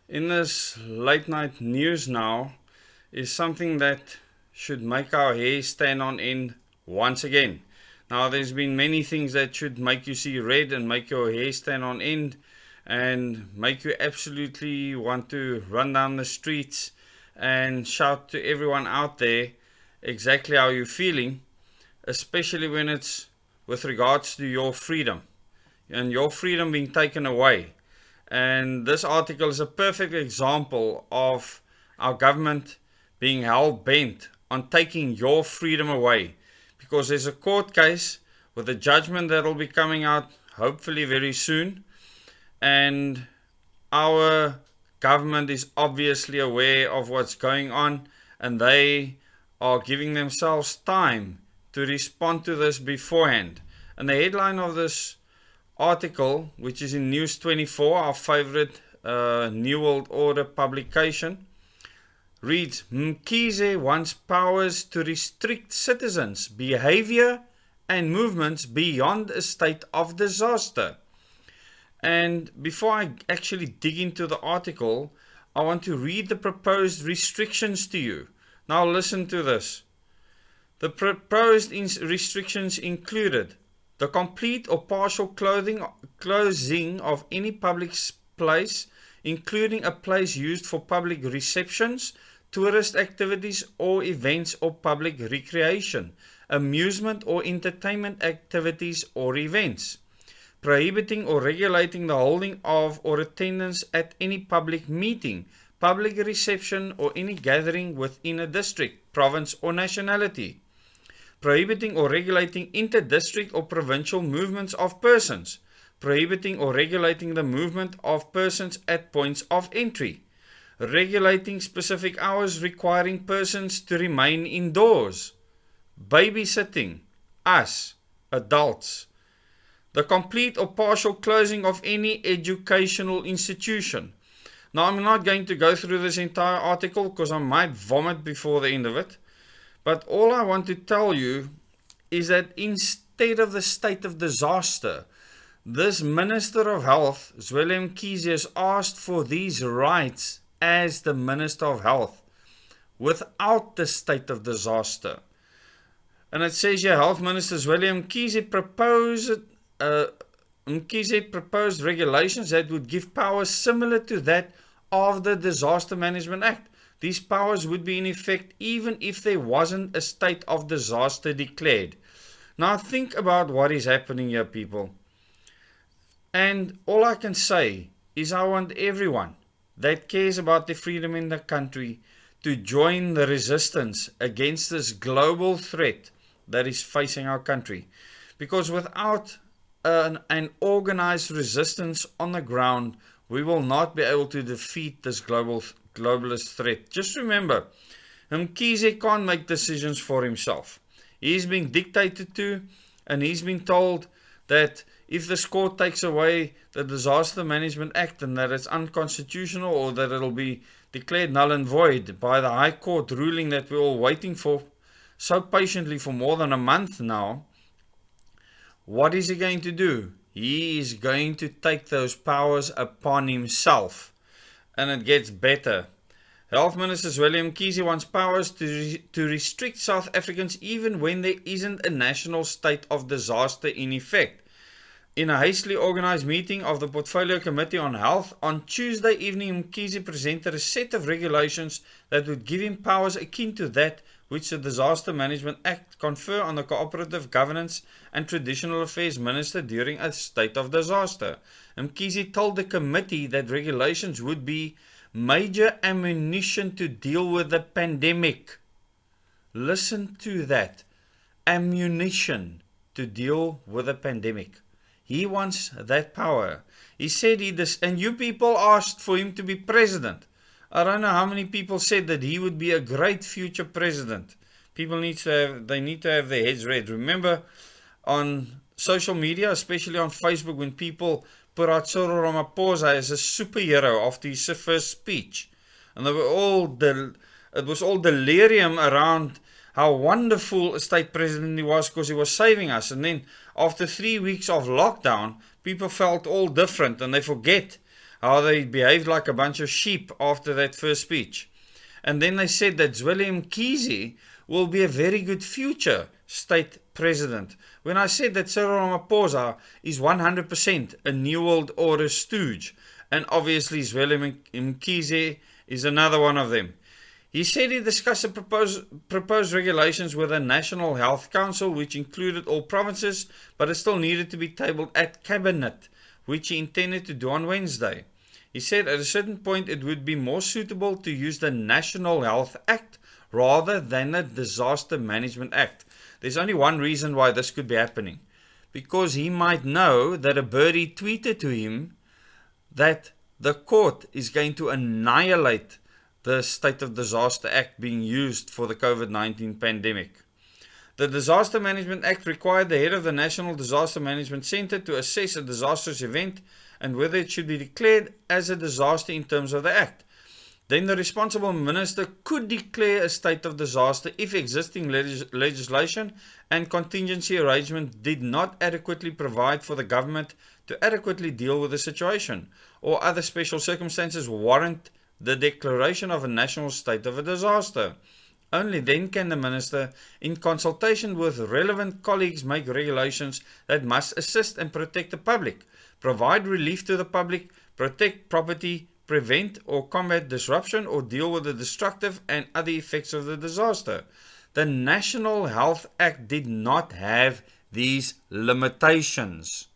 in this late night news now is something that should make our hair stand on end once again. Now, there's been many things that should make you see red and make your hair stand on end and make you absolutely want to run down the streets and shout to everyone out there exactly how you're feeling, especially when it's with regards to your freedom and your freedom being taken away. And this article is a perfect example of our government being hell-bent on taking your freedom away, because there's a court case with a judgment that will be coming out hopefully very soon, and our government is obviously aware of what's going on, and they are giving themselves time to respond to this beforehand. And the headline of this article, which is in News 24, our favorite New World Order publication, reads, Mkhize wants powers to restrict citizens' behavior and movements beyond a state of disaster. And before I actually dig into the article, I want to read the proposed restrictions to you. Now listen to this. The proposed restrictions included the complete or partial closing of any public place, including a place used for public receptions, tourist activities or events or public recreation, amusement or entertainment activities or events, prohibiting or regulating the holding of or attendance at any public meeting, public reception or any gathering within a district, province or nationality, prohibiting or regulating inter-district or provincial movements of persons, prohibiting or regulating the movement of persons at points of entry, regulating specific hours requiring persons to remain indoors, babysitting, us, adults, the complete or partial closing of any educational institution. Now, I'm not going to go through this entire article because I might vomit before the end of it. But all I want to tell you is that instead of the state of disaster, this Minister of Health, Zweli Mkhize, has asked for these rights as the Minister of Health without the state of disaster. And it says here, Health Minister Zweli Mkhize proposed regulations that would give powers similar to that of the Disaster Management Act. These powers would be in effect even if there wasn't a state of disaster declared. Now think about what is happening here, people. And all I can say is I want everyone that cares about the freedom in the country to join the resistance against this global threat that is facing our country. Because without an organized resistance on the ground, we will not be able to defeat this globalist threat. Just remember, Mkhize can't make decisions for himself. He's being dictated to, and he's been told that if this court takes away the Disaster Management Act and that it's unconstitutional, or that it'll be declared null and void by the High Court ruling that we're all waiting for so patiently for more than a month now, what is he going to do? He is going to take those powers upon himself. And it gets better. Health Minister Zweli Mkhize wants powers to restrict South Africans even when there isn't a national state of disaster in effect. In a hastily organized meeting of the Portfolio Committee on Health on Tuesday evening, Mkhize presented a set of regulations that would give him powers akin to that which the Disaster Management Act confer on the Cooperative Governance and Traditional Affairs Minister during a state of disaster. Mkhize told the committee that regulations would be major ammunition to deal with the pandemic. Listen to that. Ammunition to deal with the pandemic. He wants that power. He said and you people asked for him to be president. I don't know how many people said that he would be a great future president. People need to have their heads read. Remember, on social media, especially on Facebook, when people put out Cyril Ramaphosa as a superhero after his first speech, and it was all delirium around how wonderful a state president he was because he was saving us. And then after 3 weeks of lockdown, people felt all different, and they forget how they behaved like a bunch of sheep after that first speech. And then they said that Mkhize will be a very good future state president. When I said that Cyril Ramaphosa is 100% a New World Order stooge, and obviously Mkhize is another one of them. He said he discussed the proposed regulations with the National Health Council, which included all provinces, but it still needed to be tabled at Cabinet, which he intended to do on Wednesday. He said at a certain point it would be more suitable to use the National Health Act rather than the Disaster Management Act. There's only one reason why this could be happening. Because he might know that a birdie tweeted to him that the court is going to annihilate the State of Disaster Act being used for the COVID-19 pandemic. The Disaster Management Act required the head of the National Disaster Management Center to assess a disastrous event and whether it should be declared as a disaster in terms of the Act. Then the responsible minister could declare a state of disaster if existing legislation and contingency arrangement did not adequately provide for the government to adequately deal with the situation, or other special circumstances warrant the declaration of a national state of a disaster. Only then can the minister, in consultation with relevant colleagues, make regulations that must assist and protect the public, provide relief to the public, protect property, prevent or combat disruption, or deal with the destructive and other effects of the disaster. The National Health Act did not have these limitations.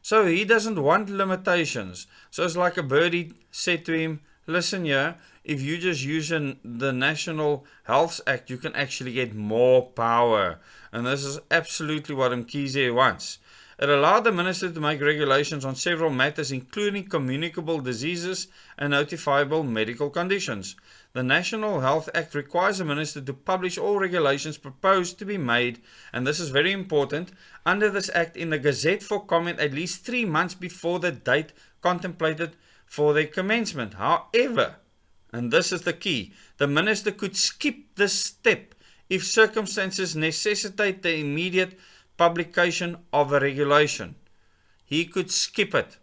So he doesn't want limitations. So it's like a birdie said to him, listen here, if you just use the National Health Act, you can actually get more power. And this is absolutely what Mkhize wants. It allowed the minister to make regulations on several matters, including communicable diseases and notifiable medical conditions. The National Health Act requires the minister to publish all regulations proposed to be made, and this is very important, under this act in the Gazette for comment at least 3 months before the date contemplated for their commencement. However, and this is the key, the minister could skip this step if circumstances necessitate the immediate publication of a regulation. He could skip it.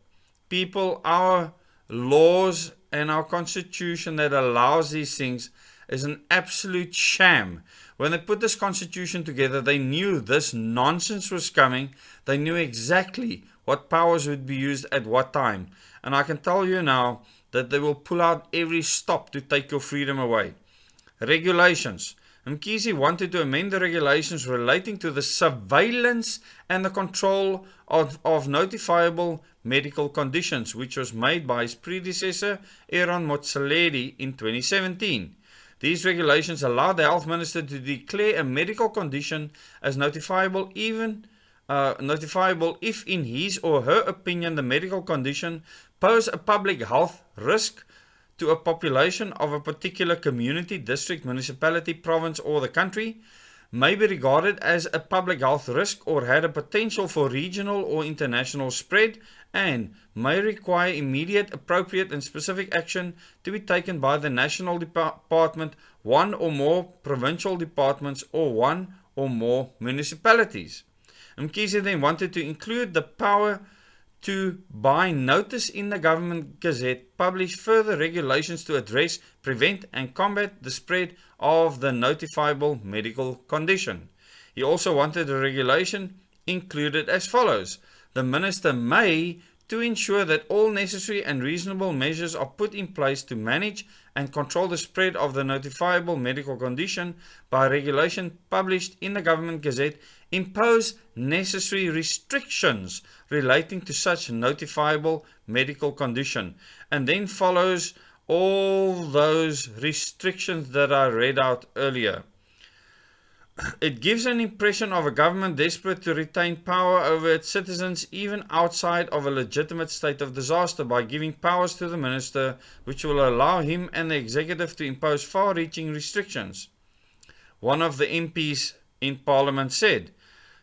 People, our laws and our constitution that allows these things is an absolute sham. When they put this constitution together, they knew this nonsense was coming. They knew exactly what powers would be used at what time. And I can tell you now that they will pull out every stop to take your freedom away. Regulations. Mkhize wanted to amend the regulations relating to the surveillance and the control of notifiable medical conditions, which was made by his predecessor, Aaron Motsoaledi, in 2017. These regulations allow the health minister to declare a medical condition as notifiable if in his or her opinion the medical condition pose a public health risk to a population of a particular community, district, municipality, province, or the country, may be regarded as a public health risk or had a potential for regional or international spread, and may require immediate, appropriate, and specific action to be taken by the national department, one or more provincial departments, or one or more municipalities. Mkhize then wanted to include the power to, by notice in the Government Gazette, publish further regulations to address, prevent and combat the spread of the notifiable medical condition. He also wanted a regulation included as follows. The minister may, to ensure that all necessary and reasonable measures are put in place to manage and control the spread of the notifiable medical condition by regulation published in the Government Gazette, impose necessary restrictions relating to such notifiable medical condition. And then follows all those restrictions that I read out earlier. It gives an impression of a government desperate to retain power over its citizens even outside of a legitimate state of disaster by giving powers to the minister which will allow him and the executive to impose far-reaching restrictions. One of the MPs in Parliament said,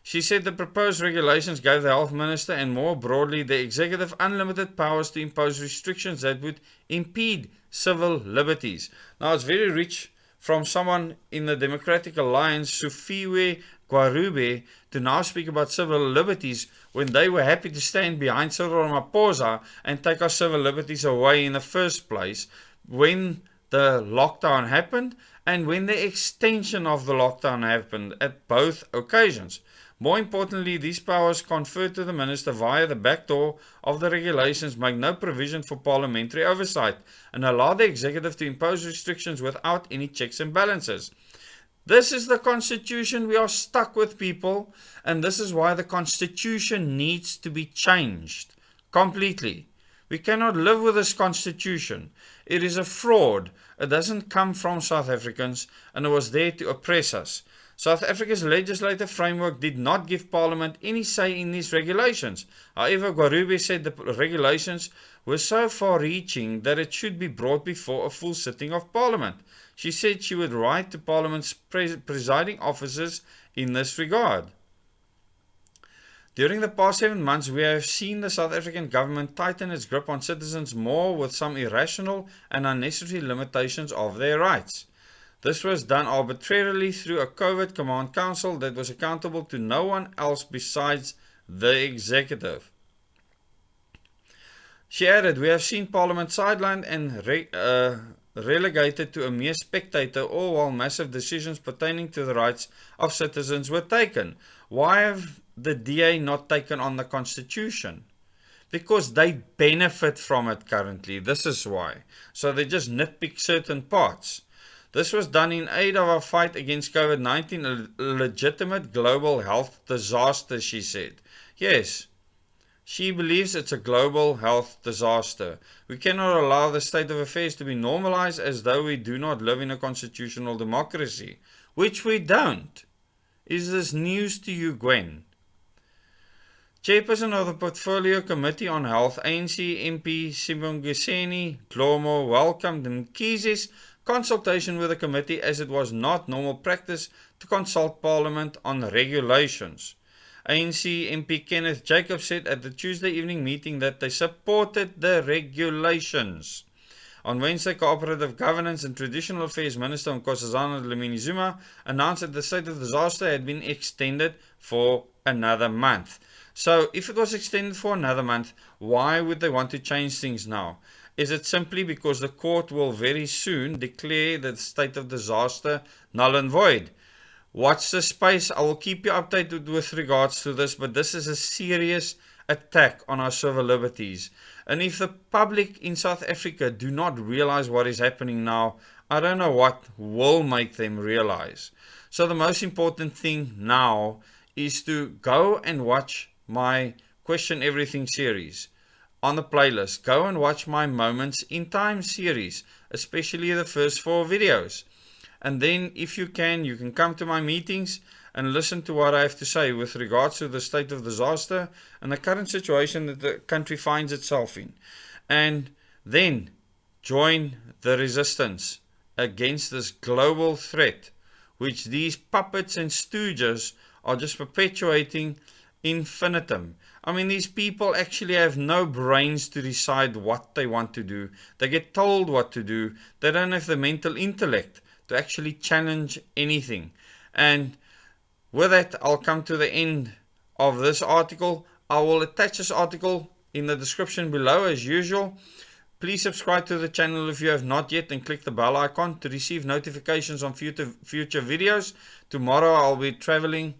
she said the proposed regulations gave the health minister and more broadly the executive unlimited powers to impose restrictions that would impede civil liberties. Now it's very rich from someone in the Democratic Alliance, Sufiwe Gwarube to now speak about civil liberties when they were happy to stand behind Cyril Ramaphosa and take our civil liberties away in the first place when the lockdown happened and when the extension of the lockdown happened at both occasions. More importantly, these powers conferred to the minister via the back door of the regulations make no provision for parliamentary oversight and allow the executive to impose restrictions without any checks and balances. This is the constitution we are stuck with, people, and this is why the constitution needs to be changed completely. We cannot live with this constitution. It is a fraud. It doesn't come from South Africans and it was there to oppress us. South Africa's legislative framework did not give Parliament any say in these regulations. However, Gwarube said the regulations were so far-reaching that it should be brought before a full sitting of Parliament. She said she would write to Parliament's presiding officers in this regard. During the past 7 months, we have seen the South African government tighten its grip on citizens more with some irrational and unnecessary limitations of their rights. This was done arbitrarily through a COVID command council that was accountable to no one else besides the executive. She added, we have seen Parliament sidelined and relegated to a mere spectator, all while massive decisions pertaining to the rights of citizens were taken. Why have the DA not taken on the Constitution? Because they benefit from it currently. This is why. So they just nitpick certain parts. This was done in aid of our fight against COVID-19, a legitimate global health disaster, she said. Yes, she believes it's a global health disaster. We cannot allow the state of affairs to be normalized as though we do not live in a constitutional democracy, which we don't. Is this news to you, Gwen? Chairperson of the Portfolio Committee on Health, ANC MP Sibongiseni Dlomo, welcomed Mkhize's consultation with the committee as it was not normal practice to consult Parliament on regulations. ANC MP Kenneth Jacobs said at the Tuesday evening meeting that they supported the regulations. On Wednesday, Cooperative Governance and Traditional Affairs Minister Nkosazana Dlamini-Zuma announced that the state of disaster had been extended for another month. So, if it was extended for another month, why would they want to change things now? Is it simply because the court will very soon declare the state of disaster null and void? Watch the space. I will keep you updated with regards to this, but this is a serious attack on our civil liberties. And if the public in South Africa do not realize what is happening now, I don't know what will make them realize. So the most important thing now is to go and watch my Question Everything series on the playlist. Go and watch my Moments in Time series, especially the first 4 videos. And then if you can come to my meetings and listen to what I have to say with regards to the state of disaster and the current situation that the country finds itself in. And then join the resistance against this global threat, which these puppets and stooges are just perpetuating infinitum. I mean, these people actually have no brains to decide what they want to do. They get told what to do. They don't have the mental intellect to actually challenge anything. And with that, I'll come to the end of this article. I will attach this article in the description below as usual. Please subscribe to the channel if you have not yet and click the bell icon to receive notifications on future videos. Tomorrow I'll be traveling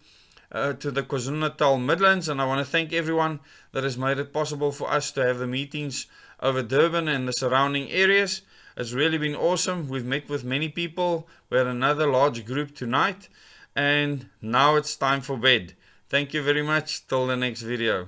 to the KwaZulu-Natal Midlands, and I want to thank everyone that has made it possible for us to have the meetings over Durban and the surrounding areas. It's really been awesome. We've met with many people. We had another large group tonight, and now it's time for bed. Thank you very much. Till the next video.